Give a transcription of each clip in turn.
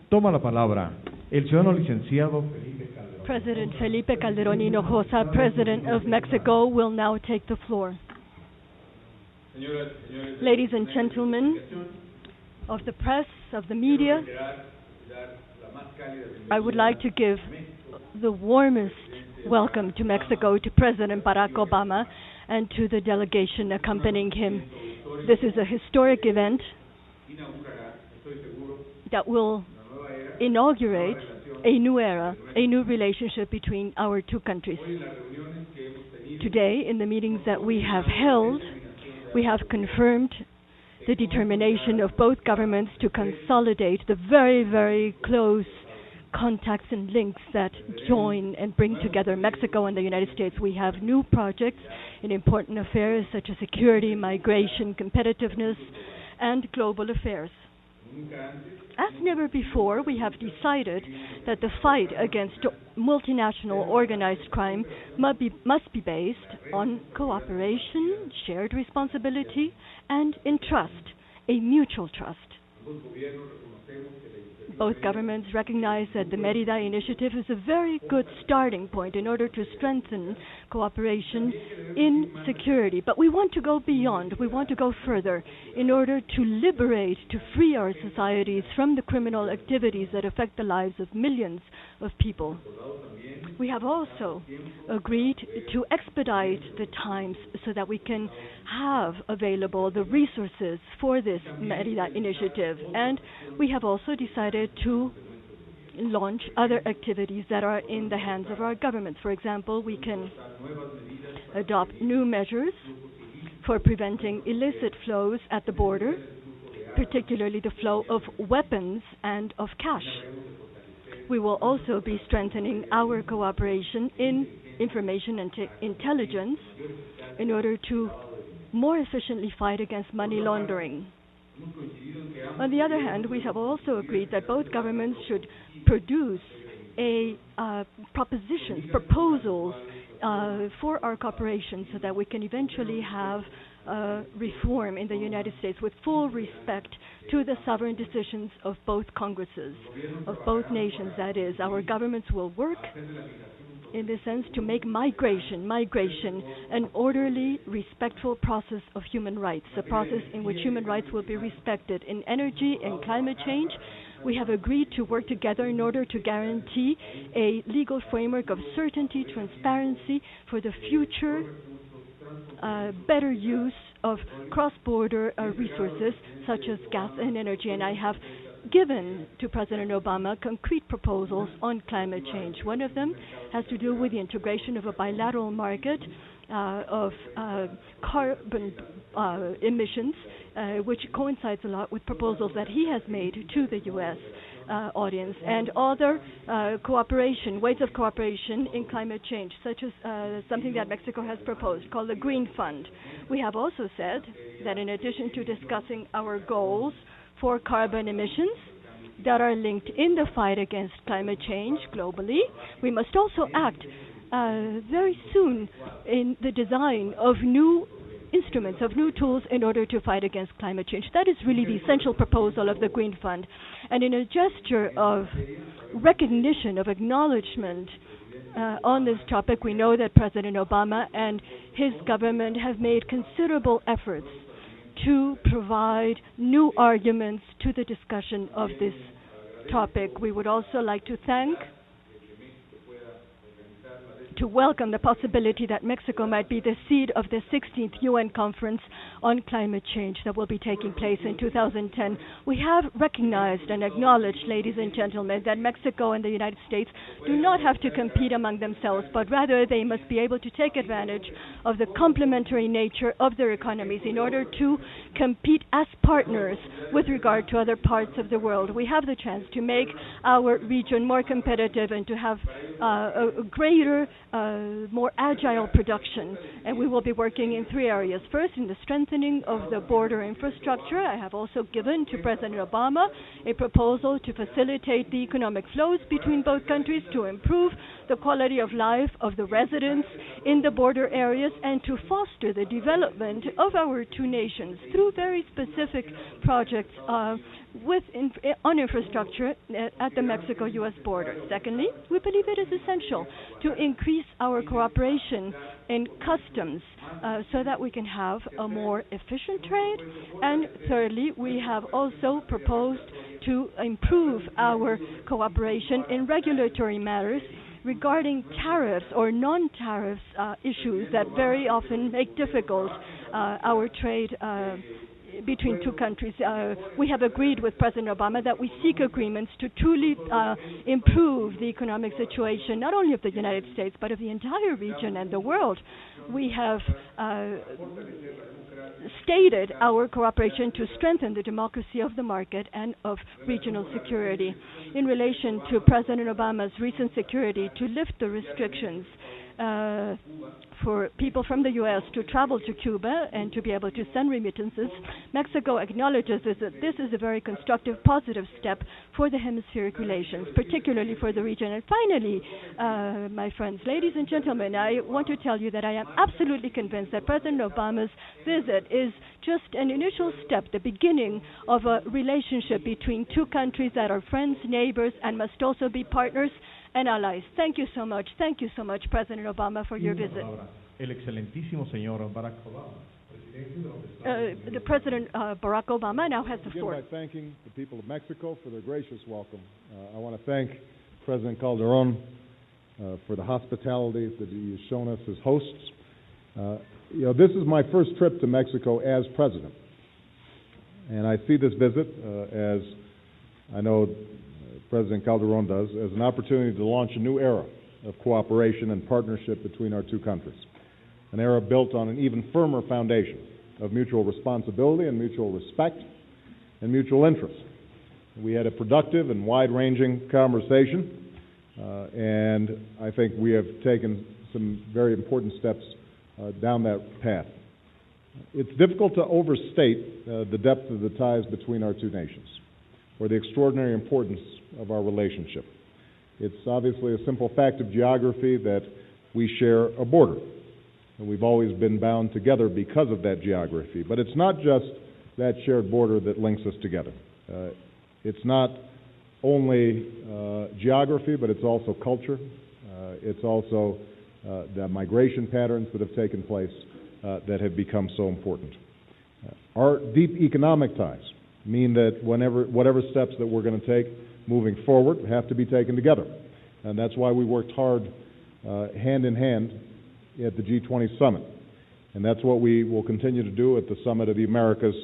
Toma la palabra el ciudadano licenciado President Felipe Calderón Hinojosa, President of Mexico, will now take the floor. Ladies and gentlemen of the press, of the media, I would like to give the warmest welcome to Mexico to President Barack Obama and to the delegation accompanying him. This is a historic event that will inaugurate a new era, a new relationship between our two countries. Today, in the meetings that we have held, we have confirmed the determination of both governments to consolidate the very, very close contacts and links that join and bring together Mexico and the United States. We have new projects in important affairs such as security, migration, competitiveness, and global affairs. As never before, we have decided that the fight against multinational organized crime must be based on cooperation, shared responsibility, and in trust, a mutual trust. Both governments recognize that the Mérida Initiative is a very good starting point in order to strengthen cooperation in security. But we want to go beyond, we want to go further in order to liberate, to free our societies from the criminal activities that affect the lives of millions of people. We have also agreed to expedite the times so that we can have available the resources for this Mérida Initiative. And we have also decided to launch other activities that are in the hands of our governments. For example, we can adopt new measures for preventing illicit flows at the border, particularly the flow of weapons and of cash. We will also be strengthening our cooperation in information and intelligence in order to more efficiently fight against money laundering. On the other hand, we have also agreed that both governments should produce proposals for our cooperation so that we can eventually have reform in the United States with full respect to the sovereign decisions of both Congresses, of both nations. That is, our governments will work in the sense to make migration an orderly, respectful process of human rights, a process in which human rights will be respected. In energy and climate change, we have agreed to work together in order to guarantee a legal framework of certainty, transparency for the future better use of cross-border resources such as gas and energy. And I have given to President Obama concrete proposals on climate change. One of them has to do with the integration of a bilateral market of carbon emissions, which coincides a lot with proposals that he has made to the U.S. Audience, and other cooperation, ways of cooperation in climate change, such as something that Mexico has proposed called the Green Fund. We have also said that in addition to discussing our goals for carbon emissions that are linked in the fight against climate change globally, we must also act very soon in the design of new instruments, of new tools in order to fight against climate change. That is really the essential proposal of the Green Fund. And in a gesture of recognition, of acknowledgement on this topic, we know that President Obama and his government have made considerable efforts to provide new arguments to the discussion of this topic. We would also like to welcome the possibility that Mexico might be the seat of the 16th UN Conference on Climate Change that will be taking place in 2010. We have recognized and acknowledged, ladies and gentlemen, that Mexico and the United States do not have to compete among themselves, but rather they must be able to take advantage of the complementary nature of their economies in order to compete as partners with regard to other parts of the world. We have the chance to make our region more competitive and to have a greater more agile production, and we will be working in three areas. First, in the strengthening of the border infrastructure. I have also given to President Obama a proposal to facilitate the economic flows between both countries, to improve the quality of life of the residents in the border areas, and to foster the development of our two nations through very specific projects on infrastructure at the Mexico-U.S. border. Secondly, we believe it is essential to increase our cooperation in customs so that we can have a more efficient trade. And thirdly, we have also proposed to improve our cooperation in regulatory matters regarding tariffs or non-tariffs issues that very often make difficult our trade between two countries. We have agreed with President Obama that we seek agreements to truly improve the economic situation, not only of the United States, but of the entire region and the world. We have stated our cooperation to strengthen the democracy of the market and of regional security. In relation to President Obama's recent security to lift the restrictions for people from the U.S. to travel to Cuba and to be able to send remittances, Mexico acknowledges that this is a very constructive, positive step for the hemispheric relations, particularly for the region. And finally, my friends, ladies and gentlemen, I want to tell you that I am absolutely convinced that President Obama's visit is just an initial step, the beginning of a relationship between two countries that are friends, neighbors, and must also be partners and allies. Thank you so much. Thank you so much, President Obama, for your visit. El excelentísimo señor Barack Obama. The President Barack Obama now has the floor. By thanking the people of Mexico for their gracious welcome. I want to thank President Calderón for the hospitality that he has shown us as hosts. This is my first trip to Mexico as president, and I see this visit as I know President Calderón does, as an opportunity to launch a new era of cooperation and partnership between our two countries, an era built on an even firmer foundation of mutual responsibility and mutual respect and mutual interest. We had a productive and wide-ranging conversation, and I think we have taken some very important steps down that path. It's difficult to overstate the depth of the ties between our two nations, or the extraordinary importance of our relationship. It's obviously a simple fact of geography that we share a border, and we've always been bound together because of that geography. But it's not just that shared border that links us together. It's not only geography, but it's also culture. It's also the migration patterns that have taken place that have become so important. Our deep economic ties mean that whatever steps that we're going to take moving forward have to be taken together. And that's why we worked hard hand in hand at the G20 summit. And that's what we will continue to do at the Summit of the Americas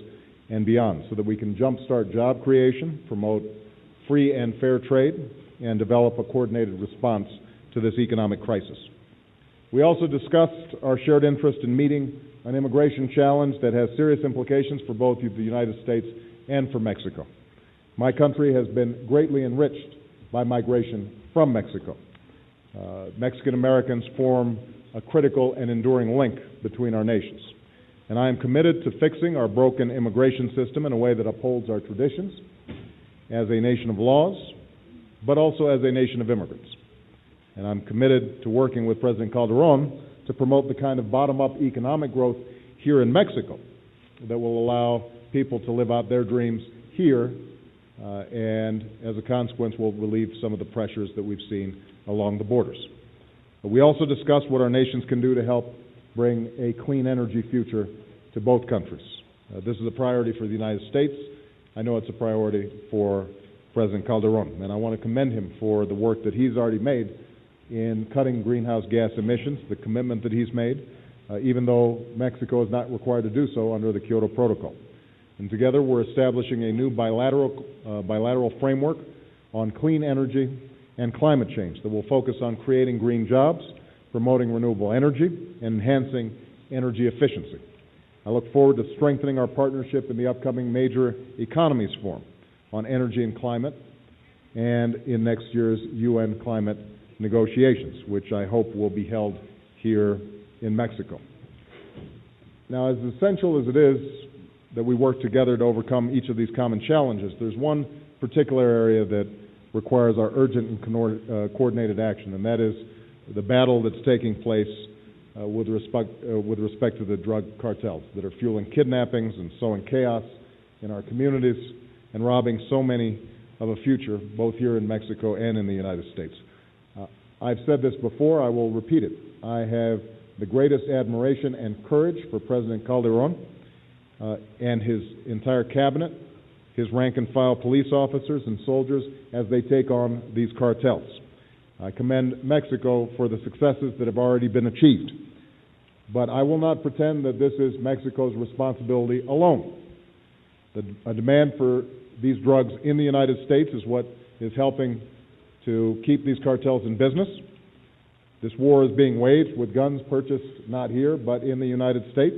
and beyond, so that we can jumpstart job creation, promote free and fair trade, and develop a coordinated response to this economic crisis. We also discussed our shared interest in meeting an immigration challenge that has serious implications for both the United States and for Mexico. My country has been greatly enriched by migration from Mexico. Mexican Americans form a critical and enduring link between our nations. And I am committed to fixing our broken immigration system in a way that upholds our traditions as a nation of laws, but also as a nation of immigrants. And I'm committed to working with President Calderón to promote the kind of bottom-up economic growth here in Mexico that will allow people to live out their dreams here, and as a consequence will relieve some of the pressures that we've seen along the borders. But we also discussed what our nations can do to help bring a clean energy future to both countries. This is a priority for the United States. I know it's a priority for President Calderón, and I want to commend him for the work that he's already made in cutting greenhouse gas emissions, the commitment that he's made, even though Mexico is not required to do so under the Kyoto Protocol. And together we're establishing a new bilateral framework on clean energy and climate change that will focus on creating green jobs, promoting renewable energy, and enhancing energy efficiency. I look forward to strengthening our partnership in the upcoming Major Economies Forum on energy and climate, and in next year's UN climate negotiations, which I hope will be held here in Mexico. Now, as essential as it is that we work together to overcome each of these common challenges, there's one particular area that requires our urgent and coordinated action, and that is the battle that's taking place with respect to the drug cartels that are fueling kidnappings and sowing chaos in our communities and robbing so many of a future, both here in Mexico and in the United States. I've said this before, I will repeat it. I have the greatest admiration and courage for President Calderón and his entire cabinet, his rank-and-file police officers and soldiers as they take on these cartels. I commend Mexico for the successes that have already been achieved. But I will not pretend that this is Mexico's responsibility alone. A demand for these drugs in the United States is what is helping to keep these cartels in business. This war is being waged with guns purchased not here, but in the United States.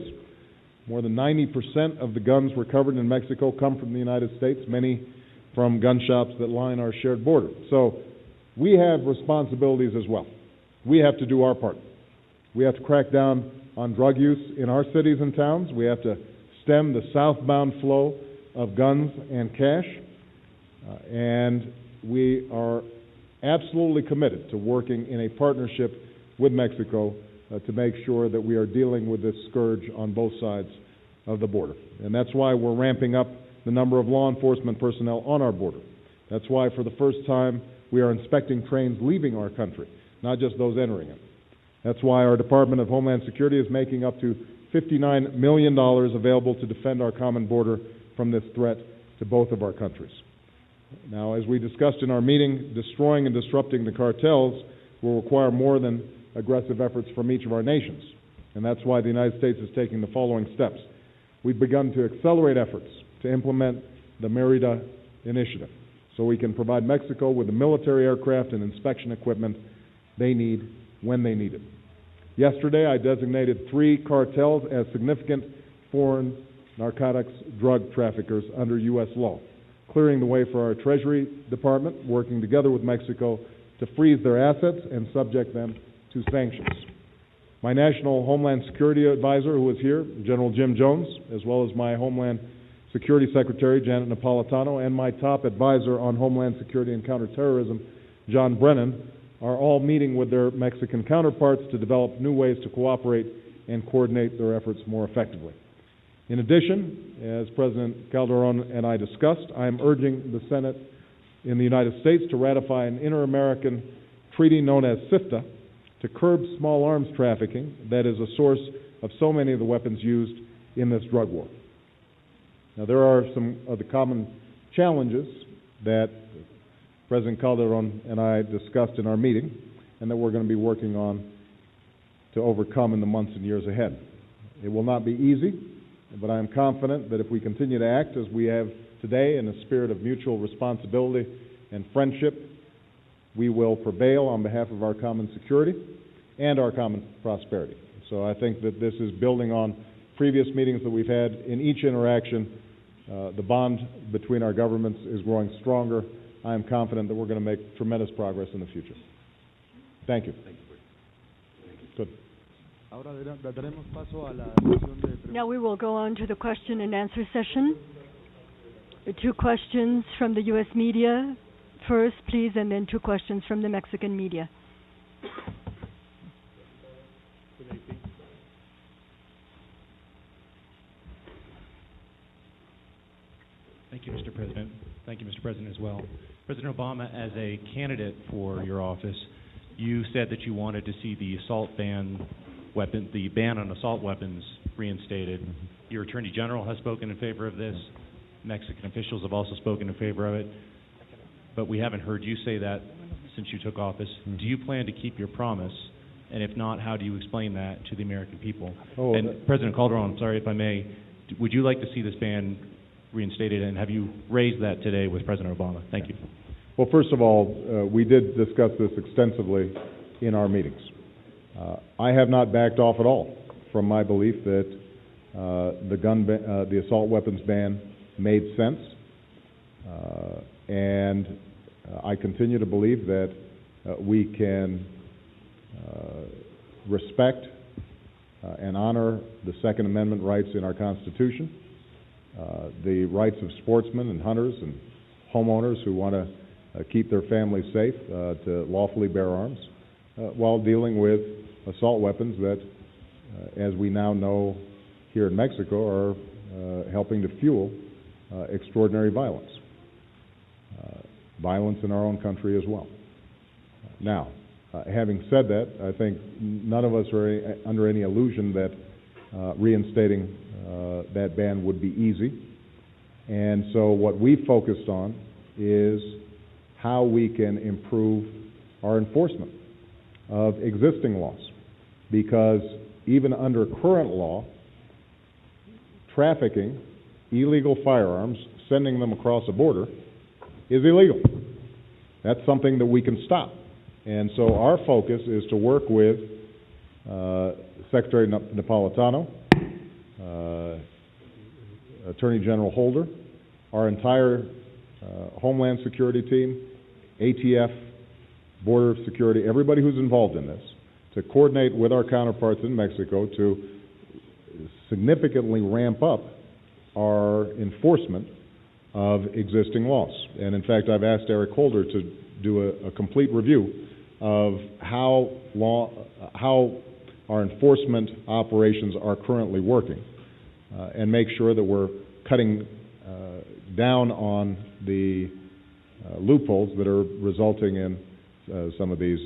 More than 90% of the guns recovered in Mexico come from the United States, many from gun shops that line our shared border. So we have responsibilities as well. We have to do our part. We have to crack down on drug use in our cities and towns. We have to stem the southbound flow of guns and cash. And we are absolutely committed to working in a partnership with Mexico to make sure that we are dealing with this scourge on both sides of the border. And that's why we're ramping up the number of law enforcement personnel on our border. That's why for the first time we are inspecting trains leaving our country, not just those entering it. That's why our Department of Homeland Security is making up to $59 million available to defend our common border from this threat to both of our countries. Now, as we discussed in our meeting, destroying and disrupting the cartels will require more than aggressive efforts from each of our nations. And that's why the United States is taking the following steps. We've begun to accelerate efforts to implement the Merida Initiative so we can provide Mexico with the military aircraft and inspection equipment they need when they need it. Yesterday, I designated 3 cartels as significant foreign narcotics drug traffickers under U.S. law, clearing the way for our Treasury Department, working together with Mexico to freeze their assets and subject them to sanctions. My National Homeland Security Advisor, who is here, General Jim Jones, as well as my Homeland Security Secretary, Janet Napolitano, and my top advisor on Homeland Security and Counterterrorism, John Brennan, are all meeting with their Mexican counterparts to develop new ways to cooperate and coordinate their efforts more effectively. In addition, as President Calderón and I discussed, I am urging the Senate in the United States to ratify an inter-American treaty known as CIFTA to curb small arms trafficking that is a source of so many of the weapons used in this drug war. Now, there are some of the common challenges that President Calderón and I discussed in our meeting and that we're going to be working on to overcome in the months and years ahead. It will not be easy, but I am confident that if we continue to act as we have today in a spirit of mutual responsibility and friendship, we will prevail on behalf of our common security and our common prosperity. So I think that this is building on previous meetings that we've had. In each interaction, the bond between our governments is growing stronger. I am confident that we're going to make tremendous progress in the future. Thank you. Good. Now we will go on to the question and answer session. 2 questions from the U.S. media first, please, and then 2 questions from the Mexican media. Thank you, Mr. President. Thank you, Mr. President, as well. President Obama, as a candidate for your office, you said that you wanted to see the the ban on assault weapons reinstated. Your Attorney General has spoken in favor of this. Mexican officials have also spoken in favor of it. But we haven't heard you say that since you took office. Do you plan to keep your promise? And if not, how do you explain that to the American people? And President Calderón, I'm sorry if I may, would you like to see this ban reinstated, and have you raised that today with President Obama? Thank you. Well, first of all, we did discuss this extensively in our meetings. I have not backed off at all from my belief that the assault weapons ban made sense, and I continue to believe that we can respect and honor the Second Amendment rights in our Constitution, the rights of sportsmen and hunters and homeowners who want to keep their families safe to lawfully bear arms, while dealing with assault weapons that, as we now know here in Mexico, are helping to fuel extraordinary violence. violence in our own country as well. Now, having said that, I think none of us are under any illusion that reinstating that ban would be easy. And so what we focused on is how we can improve our enforcement of existing laws. Because even under current law, trafficking illegal firearms, sending them across a border, is illegal. That's something that we can stop. And so our focus is to work with Secretary Napolitano, Attorney General Holder, our entire Homeland Security team, ATF, Border Security, everybody who's involved in this, to coordinate with our counterparts in Mexico to significantly ramp up our enforcement of existing laws. And in fact, I've asked Eric Holder to do a complete review of how our enforcement operations are currently working, and make sure that we're cutting down on the loopholes that are resulting in some of these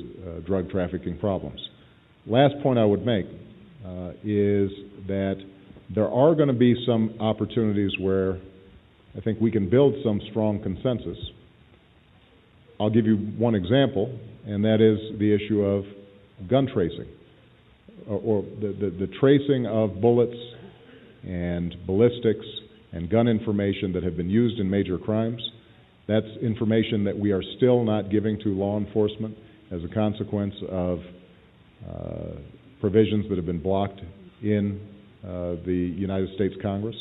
drug trafficking problems. Last point I would make is that there are going to be some opportunities where I think we can build some strong consensus. I'll give you one example, and that is the issue of gun tracing, or the tracing of bullets and ballistics and gun information that have been used in major crimes. That's information that we are still not giving to law enforcement as a consequence of provisions that have been blocked in the United States Congress.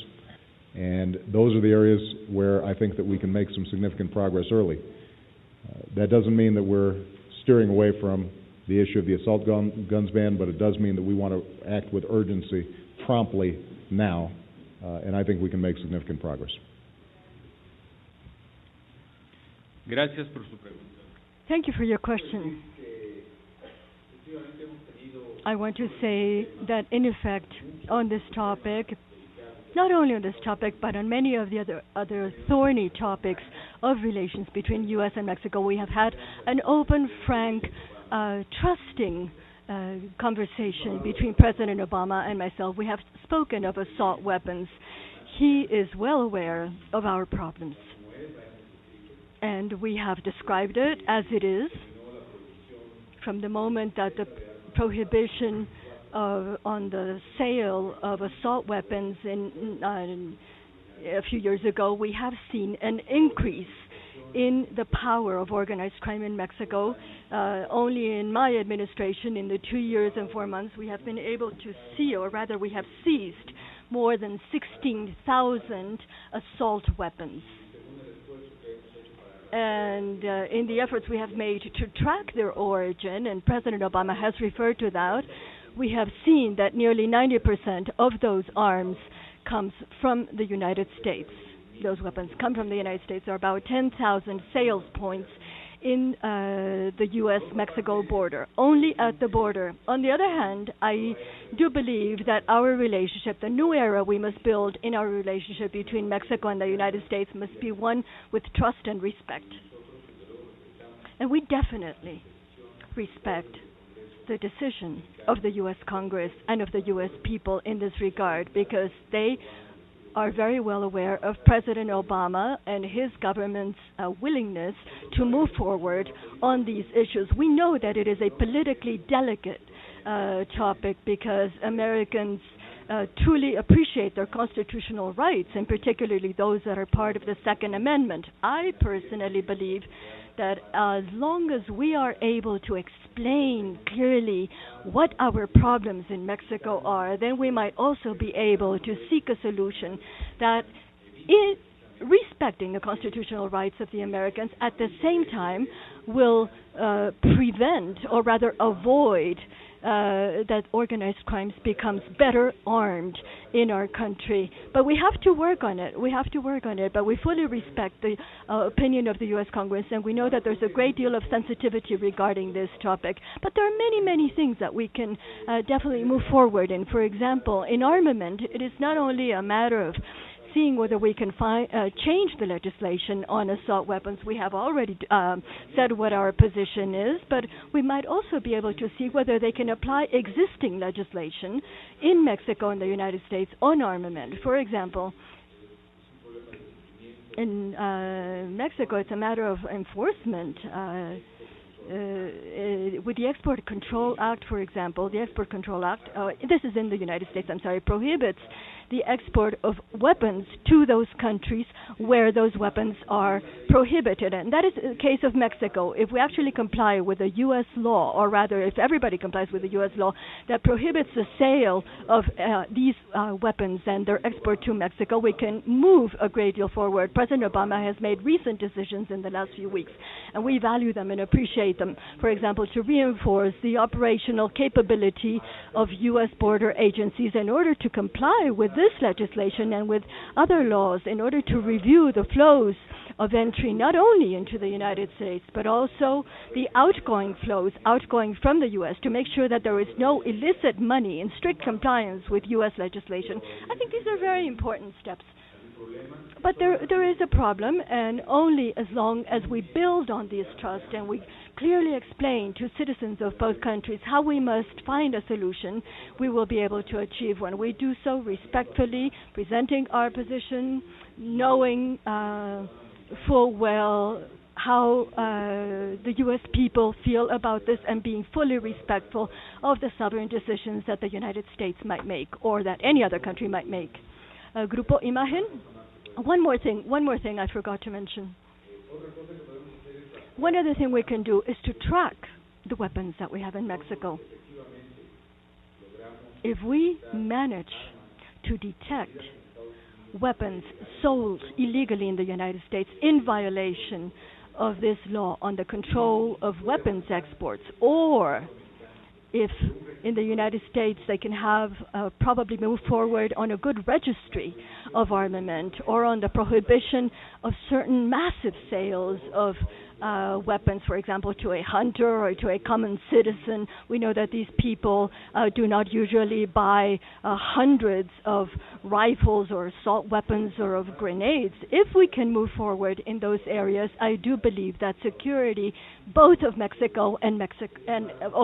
And those are the areas where I think that we can make some significant progress early. That doesn't mean that we're steering away from the issue of the assault guns ban, but it does mean that we want to act with urgency promptly now, and I think we can make significant progress. Gracias por su pregunta. Thank you for your question. I want to say that, in effect, on this topic, not only on this topic, but on many of the other thorny topics of relations between U.S. and Mexico, we have had an open, frank, trusting conversation between President Obama and myself. We have spoken of assault weapons. He is well aware of our problems, and we have described it as it is, from the moment that the prohibition on the sale of assault weapons a few years ago. We have seen an increase in the power of organized crime in Mexico. Only in my administration, in the 2 years and 4 months, we have been able to see, or rather we have seized, more than 16,000 assault weapons. And in the efforts we have made to track their origin, and President Obama has referred to that, we have seen that nearly 90% of those arms comes from the United States. Those weapons come from the United States. There are about 10,000 sales points in the U.S.-Mexico border, only at the border. On the other hand, I do believe that our relationship, the new era we must build in our relationship between Mexico and the United States, must be one with trust and respect. And we definitely respect the decision of the U.S. Congress and of the U.S. people in this regard, because they are very well aware of President Obama and his government's willingness to move forward on these issues. We know that it is a politically delicate topic, because Americans truly appreciate their constitutional rights, and particularly those that are part of the Second Amendment. I personally believe that as long as we are able to explain clearly what our problems in Mexico are, then we might also be able to seek a solution that, respecting the constitutional rights of the Americans, at the same time will prevent, or rather avoid, that organized crimes becomes better armed in our country. But we have to work on it. But we fully respect the opinion of the U.S. Congress, and we know that there's a great deal of sensitivity regarding this topic. But there are many, many things that we can definitely move forward in. For example, in armament, it is not only a matter of seeing whether we can change the legislation on assault weapons. We have already said what our position is, but we might also be able to see whether they can apply existing legislation in Mexico and the United States on armament. For example, in Mexico, it's a matter of enforcement. With the Export Control Act, for example, the Export Control Act, this is in the United States, prohibits the export of weapons to those countries where those weapons are prohibited. And that is the case of Mexico. If we actually comply with the U.S. law, or rather if everybody complies with the U.S. law that prohibits the sale of these weapons and their export to Mexico, we can move a great deal forward. President Obama has made recent decisions in the last few weeks, and we value them and appreciate them. For example, to reinforce the operational capability of U.S. border agencies in order to comply with this legislation and with other laws, in order to review the flows of entry not only into the United States but also the outgoing flows outgoing from the U.S. to make sure that there is no illicit money in strict compliance with U.S. legislation. I think these are very important steps. But there is a problem, and only as long as we build on this trust and we clearly explain to citizens of both countries how we must find a solution, we will be able to achieve one. We do so respectfully, presenting our position, knowing full well how the U.S. people feel about this, and being fully respectful of the sovereign decisions that the United States might make or that any other country might make. Grupo Imagen. One more thing I forgot to mention. One other thing we can do is to track the weapons that we have in Mexico. If we manage to detect weapons sold illegally in the United States in violation of this law on the control of weapons exports, or if in the United States they can have probably move forward on a good registry of armament, or on the prohibition of certain massive sales of weapons, for example, to a hunter or to a common citizen. We know that these people do not usually buy hundreds of rifles or assault weapons or of grenades. If we can move forward in those areas, I do believe that security, both of Mexico and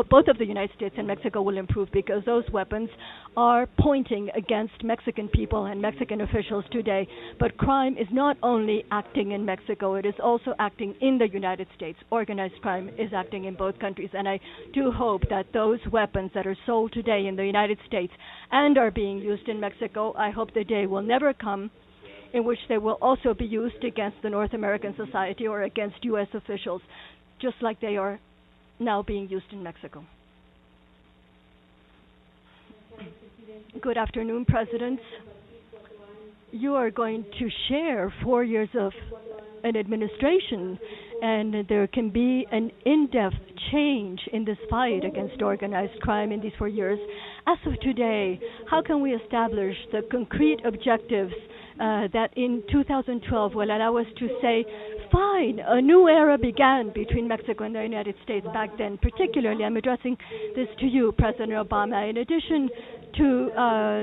both of the United States and Mexico, will improve, because those weapons are pointing against Mexican people and Mexican officials today. But crime is not only acting in Mexico, it is also acting in the United States. Organized crime is acting in both countries, and I do hope that those weapons that are sold today in the United States and are being used in Mexico, I hope the day will never come in which they will also be used against the North American society or against U.S. officials, just like they are now being used in Mexico. Good afternoon, Presidents. You are going to share 4 years of an administration, and there can be an in-depth change in this fight against organized crime in these 4 years. As of today, how can we establish the concrete objectives that in 2012 will allow us to say, fine, a new era began between Mexico and the United States back then? Particularly, I'm addressing this to you, President Obama. In addition to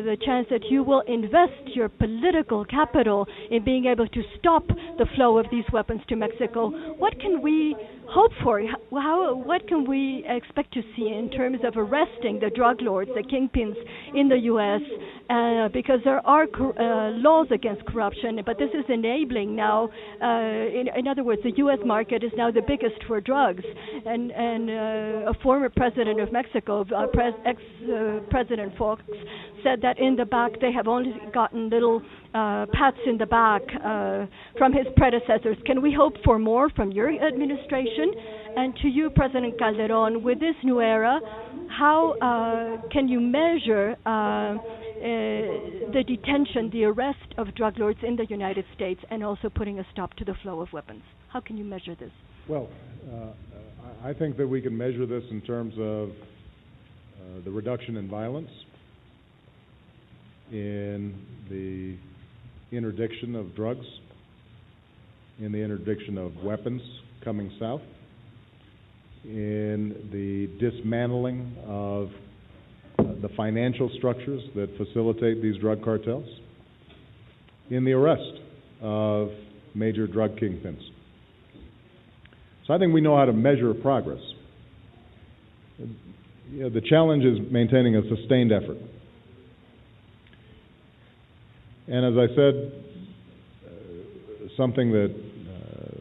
the chance that you will invest your political capital in being able to stop the flow of these weapons to Mexico, what can we hope for? What can we expect to see in terms of arresting the drug lords, the kingpins in the U.S., because there are laws against corruption, but this is enabling now, in other words, the U.S. market is now the biggest for drugs. And a former president of Mexico, ex-President Fox, said that in the back they have only gotten little pats in the back from his predecessors. Can we hope for more from your administration? And to you, President Calderón, with this new era, how can you measure the detention, the arrest of drug lords in the United States, and also putting a stop to the flow of weapons? How can you measure this? Well, I think that we can measure this in terms of the reduction in violence, in the interdiction of drugs, in the interdiction of weapons coming south, in the dismantling of the financial structures that facilitate these drug cartels, in the arrest of major drug kingpins. So I think we know how to measure progress. The challenge is maintaining a sustained effort. And as I said, something that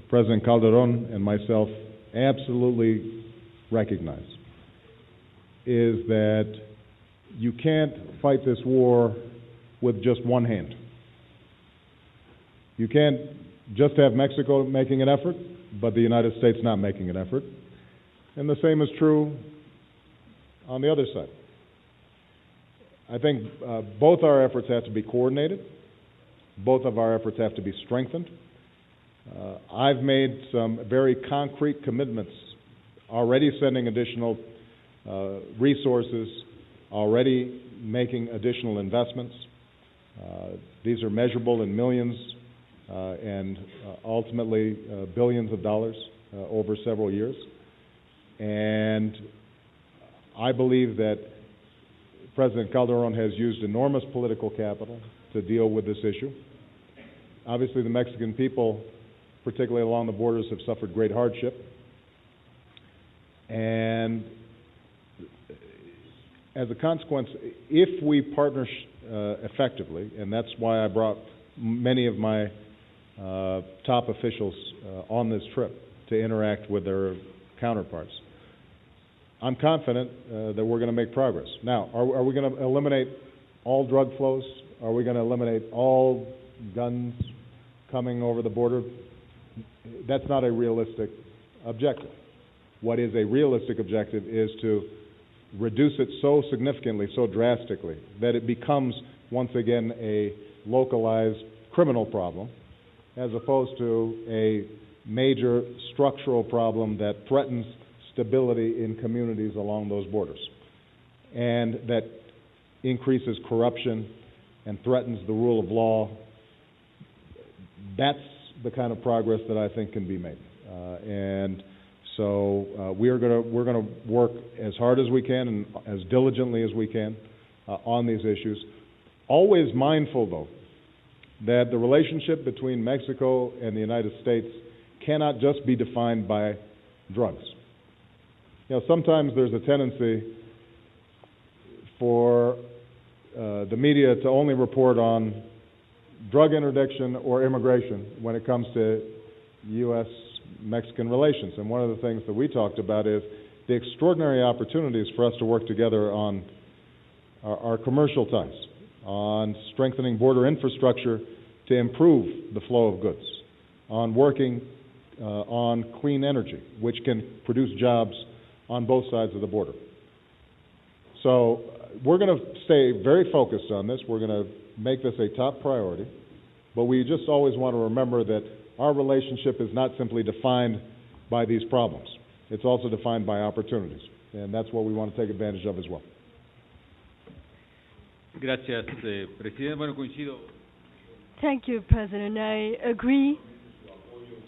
President Calderón and myself absolutely recognize is that you can't fight this war with just one hand. You can't just have Mexico making an effort, but the United States not making an effort. And the same is true on the other side. I think both our efforts have to be coordinated. Both of our efforts have to be strengthened. I've made some very concrete commitments, already sending additional resources, already making additional investments. These are measurable in millions and ultimately billions of dollars over several years. And I believe that President Calderón has used enormous political capital to deal with this issue. Obviously, the Mexican people, particularly along the borders, have suffered great hardship. And as a consequence, if we partner effectively, and that's why I brought many of my top officials on this trip to interact with their counterparts, I'm confident that we're going to make progress. Now, are we going to eliminate all drug flows? Are we going to eliminate all guns coming over the border? That's not a realistic objective. What is a realistic objective is to reduce it so significantly, so drastically, that it becomes, once again, a localized criminal problem, as opposed to a major structural problem that threatens stability in communities along those borders, and that increases corruption and threatens the rule of law. That's the kind of progress that I think can be made. And so we're going to work as hard as we can and as diligently as we can on these issues. Always mindful, though, that the relationship between Mexico and the United States cannot just be defined by drugs. You know, sometimes there's a tendency for the media to only report on drug interdiction or immigration when it comes to U.S.-Mexican relations. And one of the things that we talked about is the extraordinary opportunities for us to work together on our commercial ties, on strengthening border infrastructure to improve the flow of goods, on working on clean energy, which can produce jobs on both sides of the border. So we're going to stay very focused on this. We're going to make this a top priority. But we just always want to remember that our relationship is not simply defined by these problems. It's also defined by opportunities. And that's what we want to take advantage of as well. Gracias, Presidente. Bueno, coincido. Thank you, President. I agree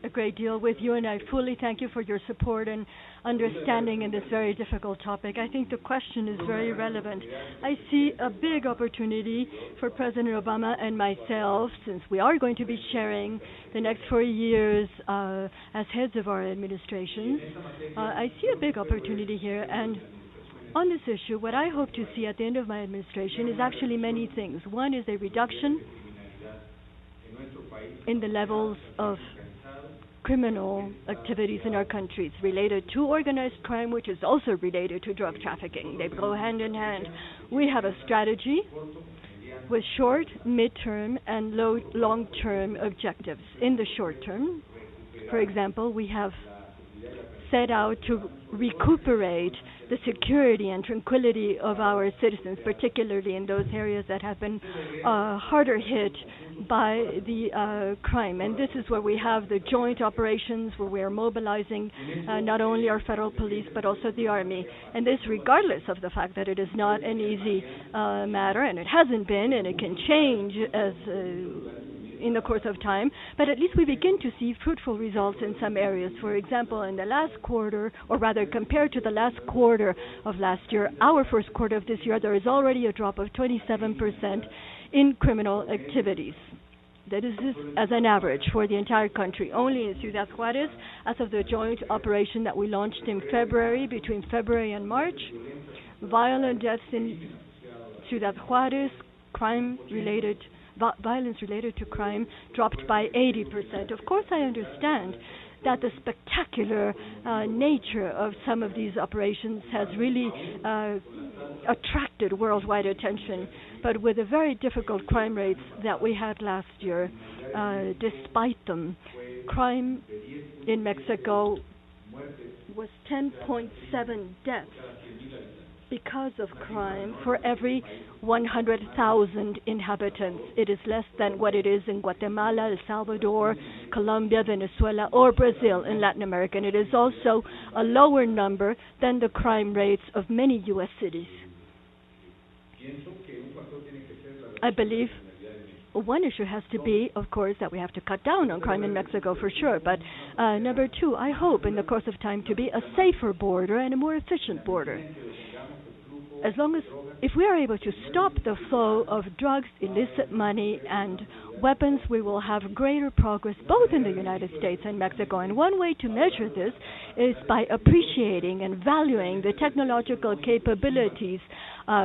a great deal with you, and I fully thank you for your support and understanding in this very difficult topic. I think the question is very relevant. I see a big opportunity for President Obama and myself, since we are going to be sharing the next 4 years as heads of our administration. I see a big opportunity here, and on this issue, what I hope to see at the end of my administration is actually many things. One is a reduction in the levels of criminal activities in our countries related to organized crime, which is also related to drug trafficking. They go hand in hand. We have a strategy with short, mid-term, and long-term objectives. In the short term, for example, we have set out to recuperate the security and tranquility of our citizens, particularly in those areas that have been harder hit by the crime. And this is where we have the joint operations where we are mobilizing not only our federal police but also the army. And this regardless of the fact that it is not an easy matter, and it hasn't been, and it can change as in the course of time, but at least we begin to see fruitful results in some areas. For example, in the last quarter, or rather compared to the last quarter of last year, our first quarter of this year, there is already a drop of 27% in criminal activities. That is as an average for the entire country. Only in Ciudad Juárez, as of the joint operation that we launched in February, between February and March, violent deaths in Ciudad Juárez, violence related to crime dropped by 80%. Of course, I understand that the spectacular nature of some of these operations has really attracted worldwide attention. But with the very difficult crime rates that we had last year, despite them, crime in Mexico was 10.7 deaths because of crime for every 100,000 inhabitants. It is less than what it is in Guatemala, El Salvador, Colombia, Venezuela, or Brazil in Latin America. And it is also a lower number than the crime rates of many U.S. cities. I believe one issue has to be, of course, that we have to cut down on crime in Mexico for sure. But number two, I hope in the course of time to be a safer border and a more efficient border. If we are able to stop the flow of drugs, illicit money, and weapons, we will have greater progress both in the United States and Mexico. And one way to measure this is by appreciating and valuing the technological capabilities,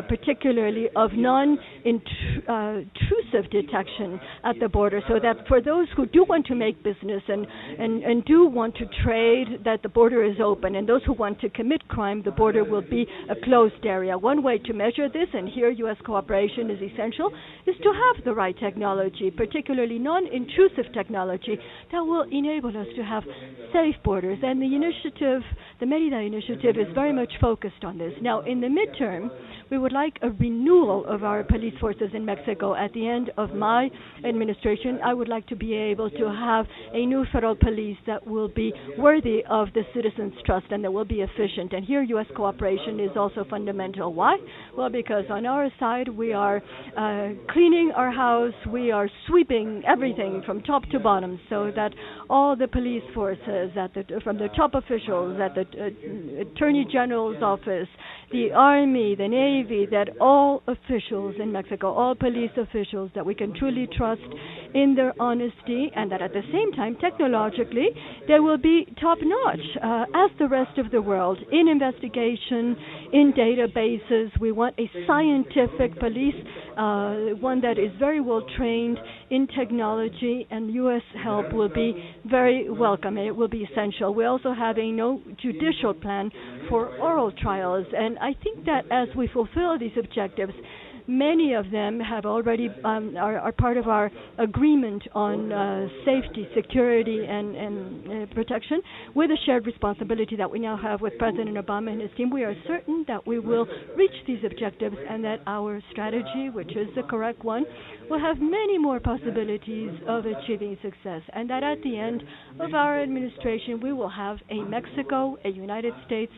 particularly of non-intrusive detection at the border, so that for those who do want to make business and do want to trade, that the border is open, and those who want to commit crime, the border will be a closed area. One way to measure this, and here U.S. cooperation is essential, is to have the right technology, particularly non-intrusive technology that will enable us to have safe borders. And the Mérida initiative is very much focused on this. Now, in the midterm, we would like a renewal of our police forces in Mexico. At the end of my administration, I would like to be able to have a new federal police that will be worthy of the citizens' trust and that will be efficient. And here U.S. cooperation is also fundamental. Why? Well, because on our side, we are cleaning our house, we are sweeping everything from top to bottom, so that all the police forces, from the top officials at the Attorney General's office, the Army, the Navy, that all officials in Mexico, all police officials, that we can truly trust in their honesty, and that at the same time, technologically, they will be top-notch, as the rest of the world, in investigation, in databases. We want a scientific police, one that is very well trained in technology, and U.S. help will be very welcome, and it will be essential. We also have a no-judicial plan for oral trials, and I think that as we fulfill these objectives, many of them have already are part of our agreement on safety, security, and protection, with a shared responsibility that we now have with President Obama and his team. We are certain that we will reach these objectives, and that our strategy, which is the correct one, will have many more possibilities of achieving success, and that at the end of our administration we will have a Mexico, a United States,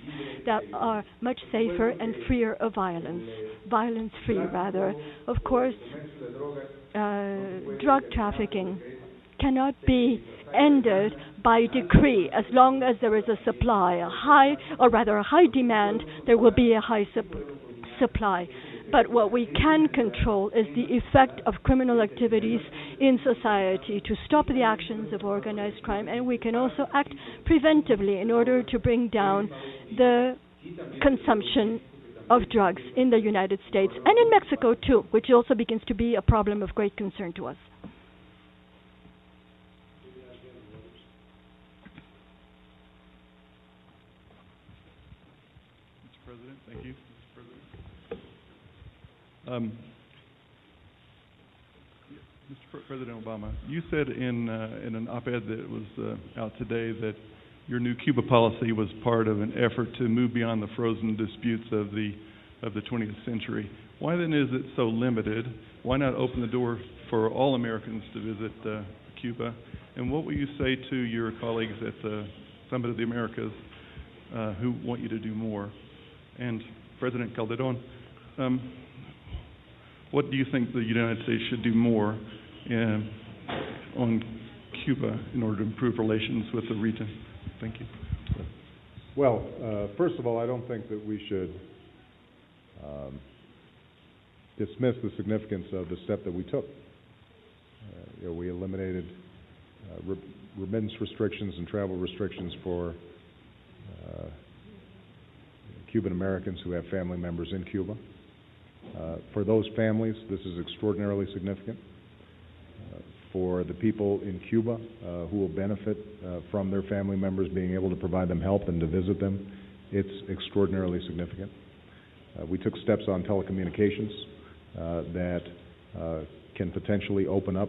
that are much safer and freer of violence-free rather. Of course, drug trafficking cannot be ended by decree. As long as there is a supply, a high demand, there will be a high supply. But what we can control is the effect of criminal activities in society to stop the actions of organized crime, and we can also act preventively in order to bring down the consumption of drugs in the United States and in Mexico too, which also begins to be a problem of great concern to us. Mr. President, thank you. Mr. President Obama, you said in an op-ed that was out today that your new Cuba policy was part of an effort to move beyond the frozen disputes of the 20th century. Why then is it so limited? Why not open the door for all Americans to visit Cuba? And what will you say to your colleagues at the Summit of the Americas who want you to do more? And President Calderón, what do you think the United States should do more on Cuba in order to improve relations with the region? Thank you. Well, first of all, I don't think that we should dismiss the significance of the step that we took We eliminated remittance restrictions and travel restrictions for Cuban Americans who have family members in Cuba. For those families, this is extraordinarily significant. For the people in Cuba who will benefit from their family members being able to provide them help and to visit them, it's extraordinarily significant. We took steps on telecommunications that can potentially open up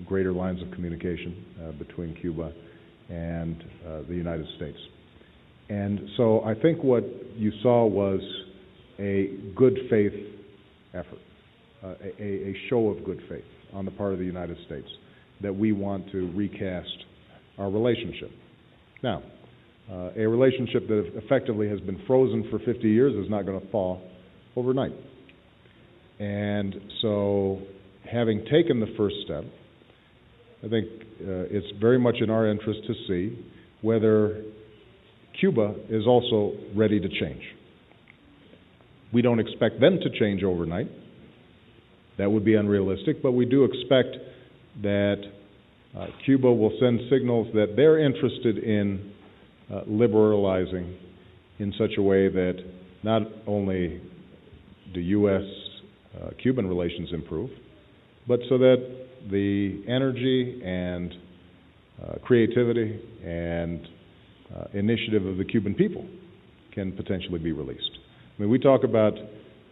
greater lines of communication between Cuba and the United States. And so I think what you saw was a good faith effort, a show of good faith on the part of the United States that we want to recast our relationship. Now, a relationship that effectively has been frozen for 50 years is not going to thaw overnight. And so, having taken the first step, I think it's very much in our interest to see whether Cuba is also ready to change. We don't expect them to change overnight. That would be unrealistic, but we do expect that Cuba will send signals that they're interested in liberalizing in such a way that not only do U.S.-Cuban relations improve, but so that the energy and creativity and initiative of the Cuban people can potentially be released. I mean, we talk about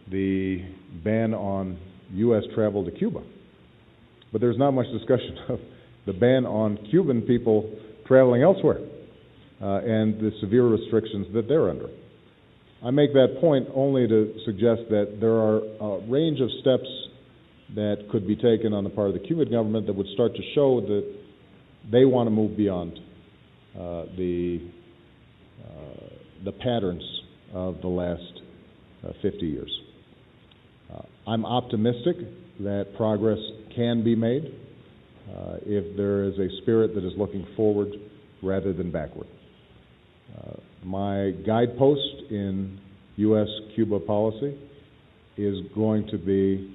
the ban on U.S. travel to Cuba, but there's not much discussion of the ban on Cuban people traveling elsewhere and the severe restrictions that they're under. I make that point only to suggest that there are a range of steps that could be taken on the part of the Cuban government that would start to show that they want to move beyond the patterns of the last 50 years. I'm optimistic that progress can be made if there is a spirit that is looking forward rather than backward. My guidepost in U.S.-Cuba policy is going to be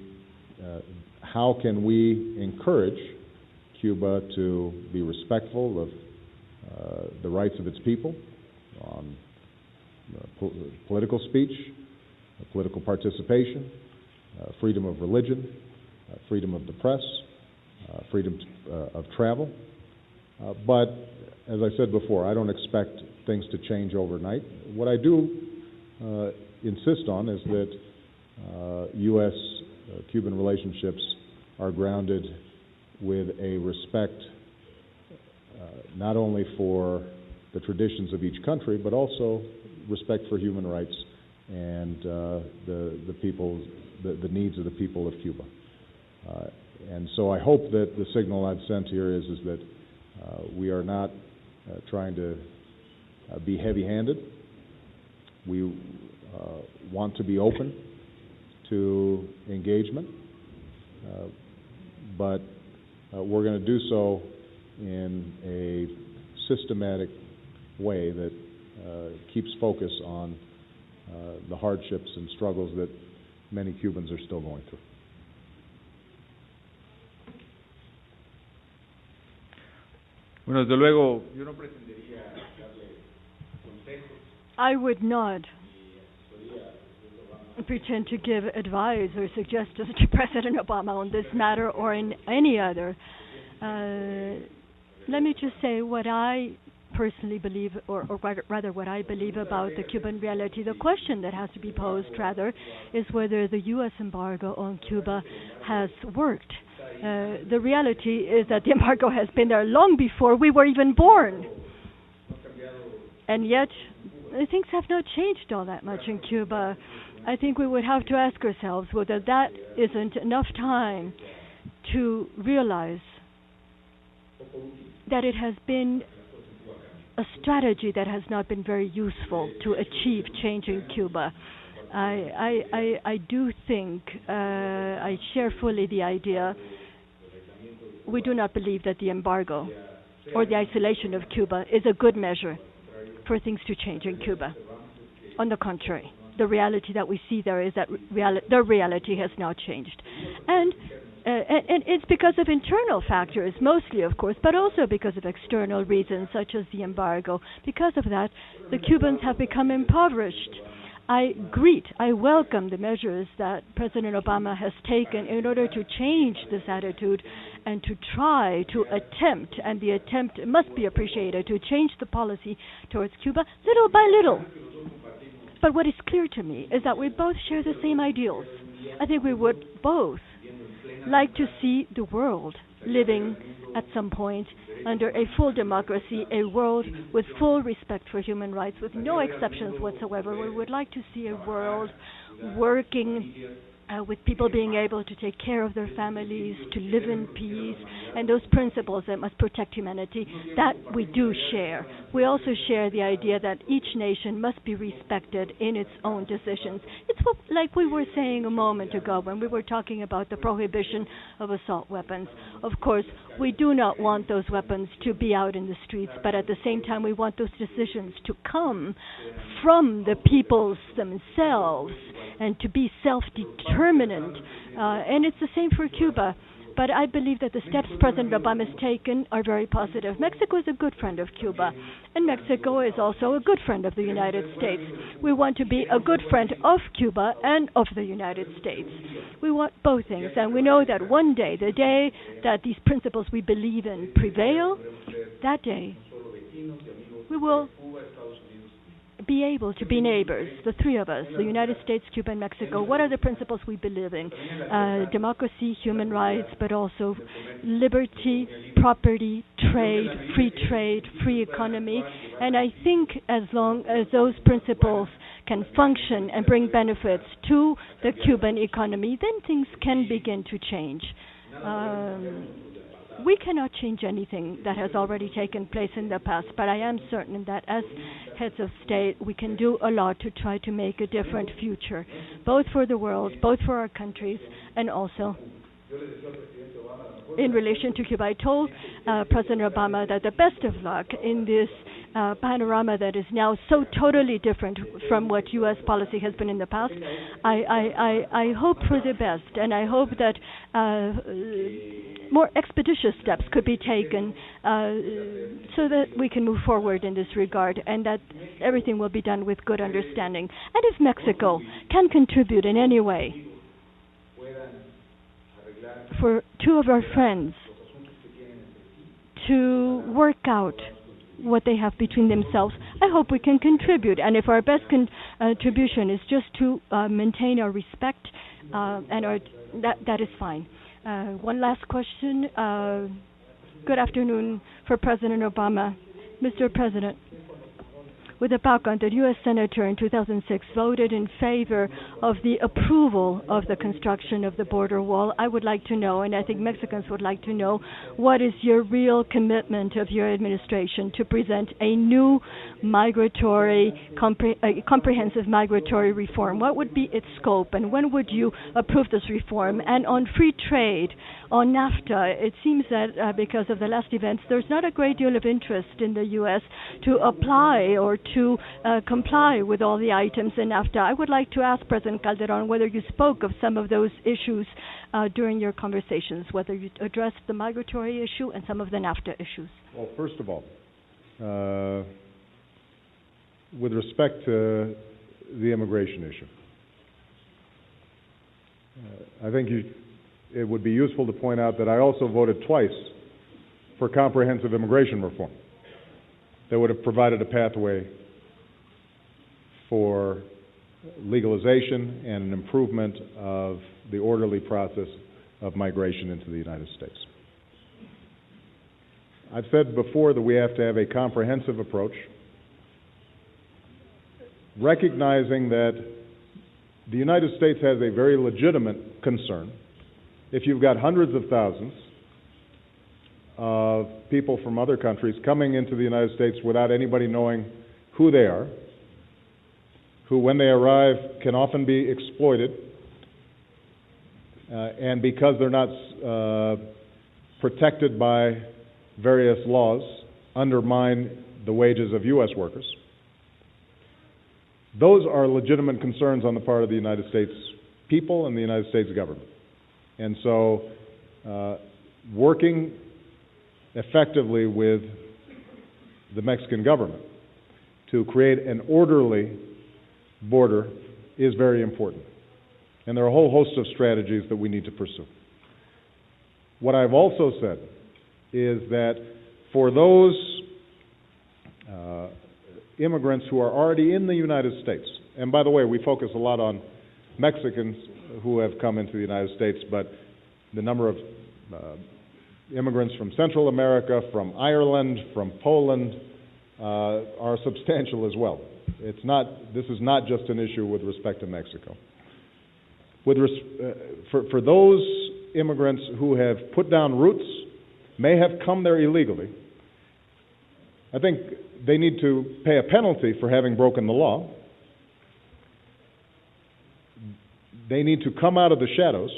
how can we encourage Cuba to be respectful of the rights of its people on political speech, political participation, freedom of religion, freedom of the press, freedom of travel. But as I said before, I don't expect things to change overnight. What I do insist on is that U.S.-Cuban relationships are grounded with a respect not only for the traditions of each country, but also respect for human rights and the needs of the people of Cuba. And so I hope that the signal I've sent here is that we are not trying to be heavy-handed. We want to be open to engagement, but we're going to do so in a systematic way that keeps focus on the hardships and struggles that many Cubans are still going through. Bueno, desde luego, yo no pretendería darle consejos. I would not pretend to give advice or suggestions to President Obama on this matter or in any other. Let me just say what I personally believe, or rather what I believe about the Cuban reality. The question that has to be posed, rather, is whether the U.S. embargo on Cuba has worked. The reality is that the embargo has been there long before we were even born. And yet, things have not changed all that much in Cuba. I think we would have to ask ourselves whether that isn't enough time to realize that it has been a strategy that has not been very useful to achieve change in Cuba. I do think, I share fully the idea, we do not believe that the embargo or the isolation of Cuba is a good measure for things to change in Cuba. On the contrary, the reality that we see there is that the reality has not changed. And and it's because of internal factors, mostly, of course, but also because of external reasons, such as the embargo. Because of that, the Cubans have become impoverished. I welcome the measures that President Obama has taken in order to change this attitude and to try to attempt, and the attempt must be appreciated, to change the policy towards Cuba little by little. But what is clear to me is that we both share the same ideals. I think we would both like to see the world living at some point under a full democracy, a world with full respect for human rights, with no exceptions whatsoever. We would like to see a world working with people being able to take care of their families, to live in peace, and those principles that must protect humanity, that we do share. We also share the idea that each nation must be respected in its own decisions. It's like we were saying a moment ago when we were talking about the prohibition of assault weapons. Of course, we do not want those weapons to be out in the streets, but at the same time we want those decisions to come from the peoples themselves and to be self-determinant. And it's the same for Cuba. But I believe that the steps President Obama has taken are very positive. Mexico is a good friend of Cuba, and Mexico is also a good friend of the United States. We want to be a good friend of Cuba and of the United States. We want both things, and we know that one day, the day that these principles we believe in prevail, that day we will be able to be neighbors, the three of us, the United States, Cuba, and Mexico. What are the principles we believe in? Democracy, human rights, but also liberty, property, trade, free economy. And I think as long as those principles can function and bring benefits to the Cuban economy, then things can begin to change. We cannot change anything that has already taken place in the past, but I am certain that as heads of state, we can do a lot to try to make a different future, both for the world, both for our countries, and also in relation to Cuba. I told President Obama that the best of luck in this panorama that is now so totally different from what U.S. policy has been in the past. I hope for the best, and I hope that more expeditious steps could be taken so that we can move forward in this regard, and that everything will be done with good understanding. And if Mexico can contribute in any way for two of our friends to work out what they have between themselves, I hope we can contribute. And if our best contribution is just to maintain our respect, that is fine. One last question. Good afternoon for President Obama. Mr. President, with the background that U.S. Senator in 2006 voted in favor of the approval of the construction of the border wall, I would like to know, and I think Mexicans would like to know, what is your real commitment of your administration to present a new comprehensive migratory reform? What would be its scope, and when would you approve this reform? And on free trade, on NAFTA, it seems that because of the last events, there's not a great deal of interest in the U.S. to apply or to comply with all the items in NAFTA. I would like to ask President Calderón whether you spoke of some of those issues during your conversations, whether you addressed the migratory issue and some of the NAFTA issues. Well, first of all, with respect to the immigration issue, I think it would be useful to point out that I also voted twice for comprehensive immigration reform that would have provided a pathway for legalization and an improvement of the orderly process of migration into the United States. I've said before that we have to have a comprehensive approach, recognizing that the United States has a very legitimate concern. If you've got hundreds of thousands of people from other countries coming into the United States without anybody knowing who they are, who when they arrive can often be exploited, and because they're not protected by various laws, undermine the wages of U.S. workers. Those are legitimate concerns on the part of the United States people and the United States government. And so working effectively with the Mexican government to create an orderly border is very important. And there are a whole host of strategies that we need to pursue. What I've also said is that for those immigrants who are already in the United States, and by the way, we focus a lot on Mexicans who have come into the United States, but the number of immigrants from Central America, from Ireland, from Poland, are substantial as well. This is not just an issue with respect to Mexico. For those immigrants who have put down roots, may have come there illegally, I think they need to pay a penalty for having broken the law. They need to come out of the shadows,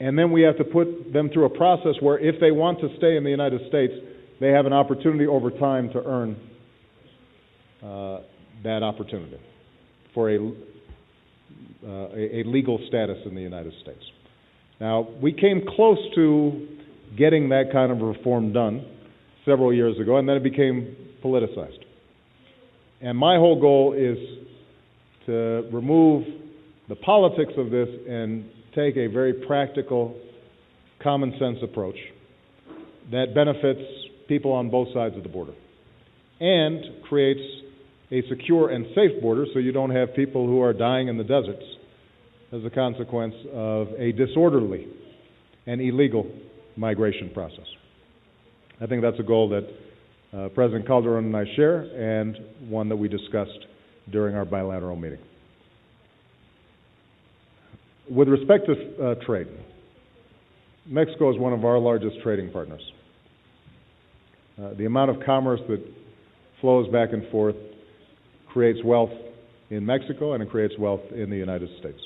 and then we have to put them through a process where if they want to stay in the United States, they have an opportunity over time to earn that opportunity for a legal status in the United States. Now, we came close to getting that kind of reform done several years ago, and then it became politicized. And my whole goal is to remove the politics of this and take a very practical, common sense approach that benefits people on both sides of the border and creates a secure and safe border so you don't have people who are dying in the deserts as a consequence of a disorderly and illegal migration process. I think that's a goal that President Calderón and I share, and one that we discussed during our bilateral meeting. With respect to trade, Mexico is one of our largest trading partners. The amount of commerce that flows back and forth creates wealth in Mexico, and it creates wealth in the United States.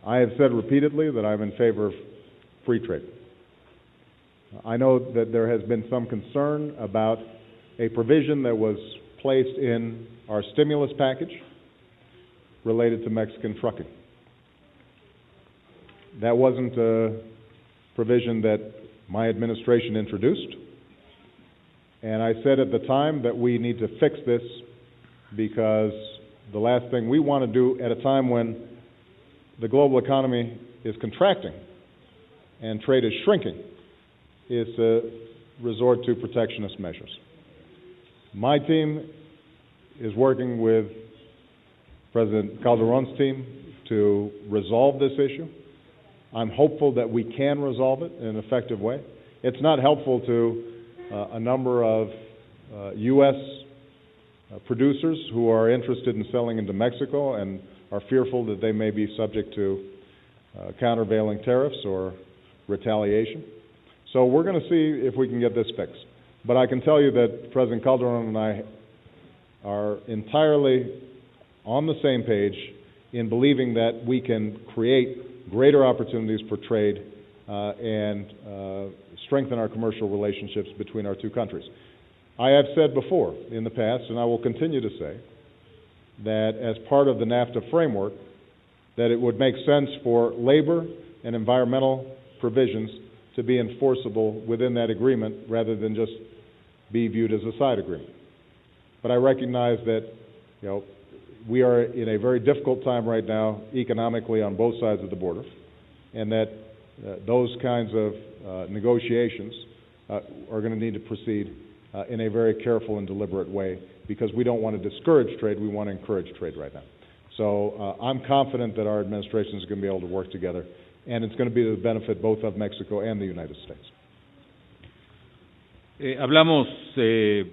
I have said repeatedly that I'm in favor of free trade. I know that there has been some concern about a provision that was placed in our stimulus package related to Mexican trucking. That wasn't a provision that my administration introduced, and I said at the time that we need to fix this because the last thing we want to do at a time when the global economy is contracting and trade is shrinking is to resort to protectionist measures. My team is working with President Calderón's team to resolve this issue. I'm hopeful that we can resolve it in an effective way. It's not helpful to a number of U.S. Producers who are interested in selling into Mexico and are fearful that they may be subject to countervailing tariffs or retaliation. So we're going to see if we can get this fixed. But I can tell you that President Calderón and I are entirely on the same page in believing that we can create greater opportunities for trade and strengthen our commercial relationships between our two countries. I have said before in the past, and I will continue to say, that as part of the NAFTA framework, that it would make sense for labor and environmental provisions to be enforceable within that agreement rather than just be viewed as a side agreement. But I recognize that, we are in a very difficult time right now economically on both sides of the border, and that those kinds of negotiations are going to need to proceed in a very careful and deliberate way, because we don't want to discourage trade, we want to encourage trade right now. So I'm confident that our administration is going to be able to work together, and it's going to be to the benefit both of Mexico and the United States. Hablamos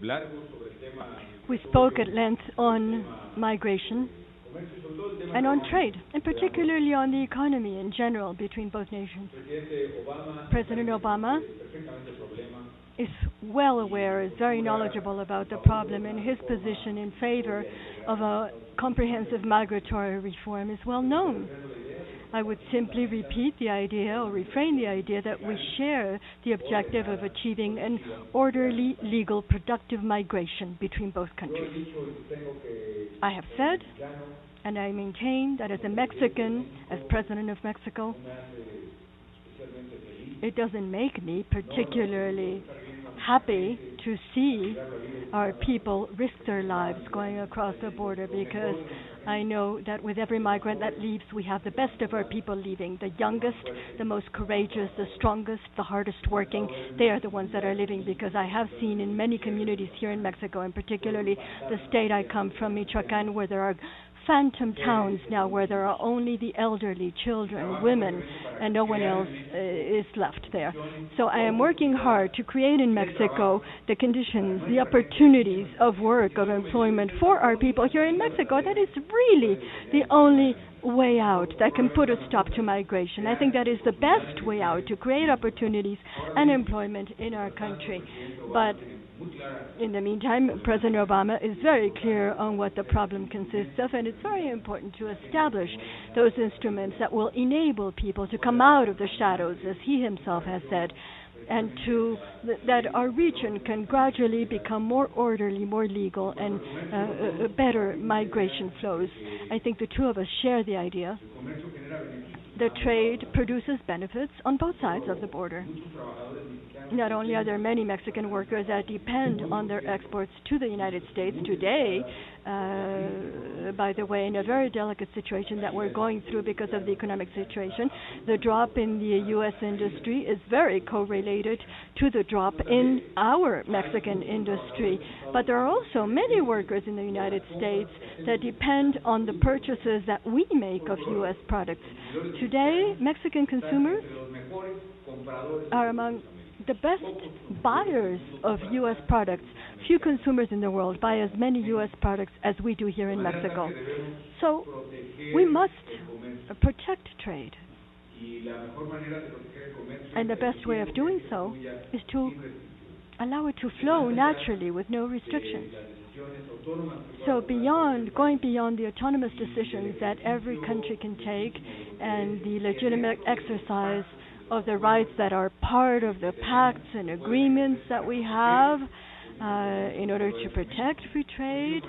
largo sobre el tema. We spoke at length on migration and on trade, and particularly on the economy in general between both nations. President Obama is well aware, is very knowledgeable about the problem, and his position in favor of a comprehensive migratory reform is well known. I would simply repeat the idea, or reframe the idea, that we share the objective of achieving an orderly, legal, productive migration between both countries. I have said, and I maintain, that as a Mexican, as President of Mexico, it doesn't make me particularly happy to see our people risk their lives going across the border, because I know that with every migrant that leaves, we have the best of our people leaving. The youngest, the most courageous, the strongest, the hardest working, they are the ones that are leaving, because I have seen in many communities here in Mexico, and particularly the state I come from, Michoacán, where there are phantom towns now, where there are only the elderly, children, women, and no one else is left there. So I am working hard to create in Mexico the conditions, the opportunities of work, of employment for our people here in Mexico. That is really the only way out that can put a stop to migration. I think that is the best way out, to create opportunities and employment in our country. But in the meantime, President Obama is very clear on what the problem consists of, and it's very important to establish those instruments that will enable people to come out of the shadows, as he himself has said, and that our region can gradually become more orderly, more legal, and better migration flows. I think the two of us share the idea. The trade produces benefits on both sides of the border. Not only are there many Mexican workers that depend on their exports to the United States today, by the way, in a very delicate situation that we're going through because of the economic situation, the drop in the U.S. industry is very correlated to the drop in our Mexican industry. But there are also many workers in the United States that depend on the purchases that we make of U.S. products. Today, Mexican consumers are among the best buyers of U.S. products. Few consumers in the world buy as many U.S. products as we do here in Mexico. So we must protect trade. And the best way of doing so is to allow it to flow naturally with no restrictions. So going beyond the autonomous decisions that every country can take and the legitimate exercise of the rights that are part of the pacts and agreements that we have in order to protect free trade,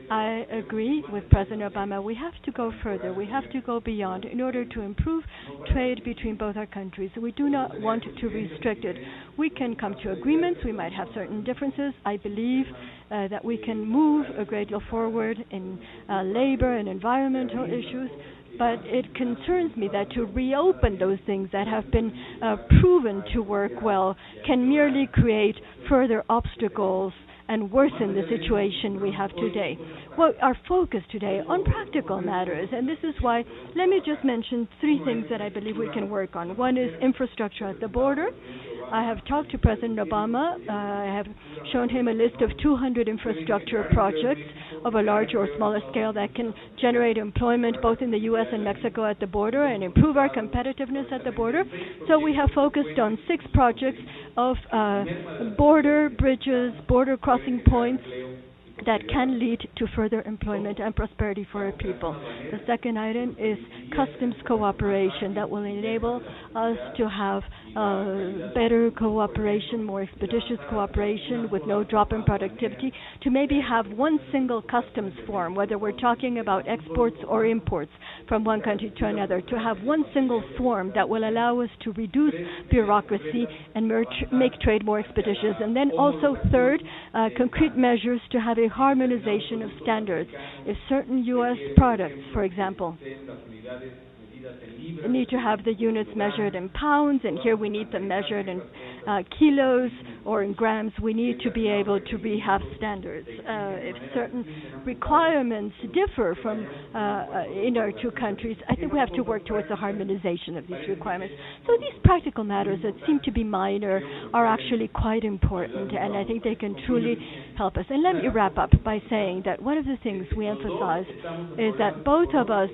I agree with President Obama. We have to go further. We have to go beyond in order to improve trade between both our countries. We do not want to restrict it. We can come to agreements. We might have certain differences. I believe that we can move a great deal forward in labor and environmental issues. But it concerns me that to reopen those things that have been proven to work well can merely create further obstacles and worsen the situation we have today. Well, our focus today on practical matters, and this is why, let me just mention three things that I believe we can work on. One is infrastructure at the border. I have talked to President Obama. I have shown him a list of 200 infrastructure projects of a larger or smaller scale that can generate employment both in the U.S. and Mexico at the border and improve our competitiveness at the border. So we have focused on 6 projects of border bridges, border crossing points that can lead to further employment and prosperity for our people. The second item is customs cooperation that will enable us to have better cooperation, more expeditious cooperation with no drop in productivity, to maybe have one single customs form, whether we're talking about exports or imports from one country to another, to have one single form that will allow us to reduce bureaucracy and make trade more expeditious. And then also third, concrete measures to have a harmonization of standards. If certain U.S. products, for example, need to have the units measured in pounds, and here we need them measured in kilos or in grams, we need to be able to have standards. If certain requirements differ from in our two countries, I think we have to work towards the harmonization of these requirements. So these practical matters that seem to be minor are actually quite important, and I think they can truly help us. And let me wrap up by saying that one of the things we emphasize is that both of us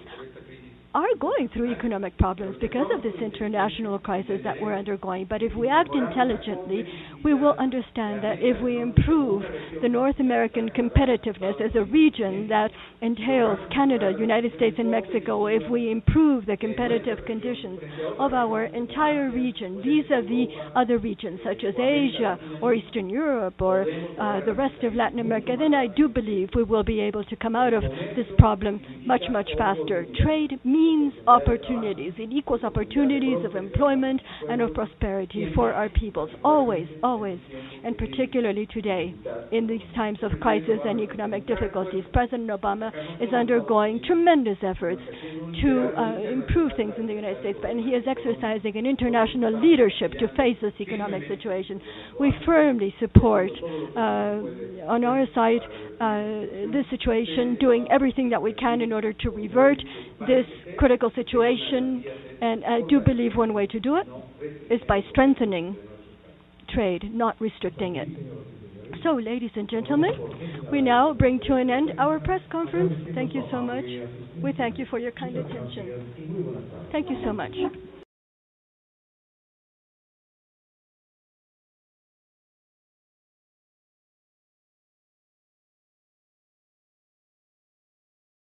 are going through economic problems because of this international crisis that we're undergoing. But if we act intelligently, we will understand that if we improve the North American competitiveness as a region that entails Canada, United States, and Mexico, if we improve the competitive conditions of our entire region vis-a-vis other regions such as Asia or Eastern Europe or the rest of Latin America, then I do believe we will be able to come out of this problem much, much faster. Trade means opportunities. It equals opportunities of employment and of prosperity for our peoples, always, always, and particularly today, in these times of crisis and economic difficulties. President Obama is undergoing tremendous efforts to improve things in the United States, and he is exercising an international leadership to face this economic situation. We firmly support, on our side, this situation, doing everything that we can in order to revert this critical situation, and I do believe one way to do it is by strengthening trade, not restricting it. So, ladies and gentlemen, we now bring to an end our press conference. Thank you so much. We thank you for your kind attention. Thank you so much.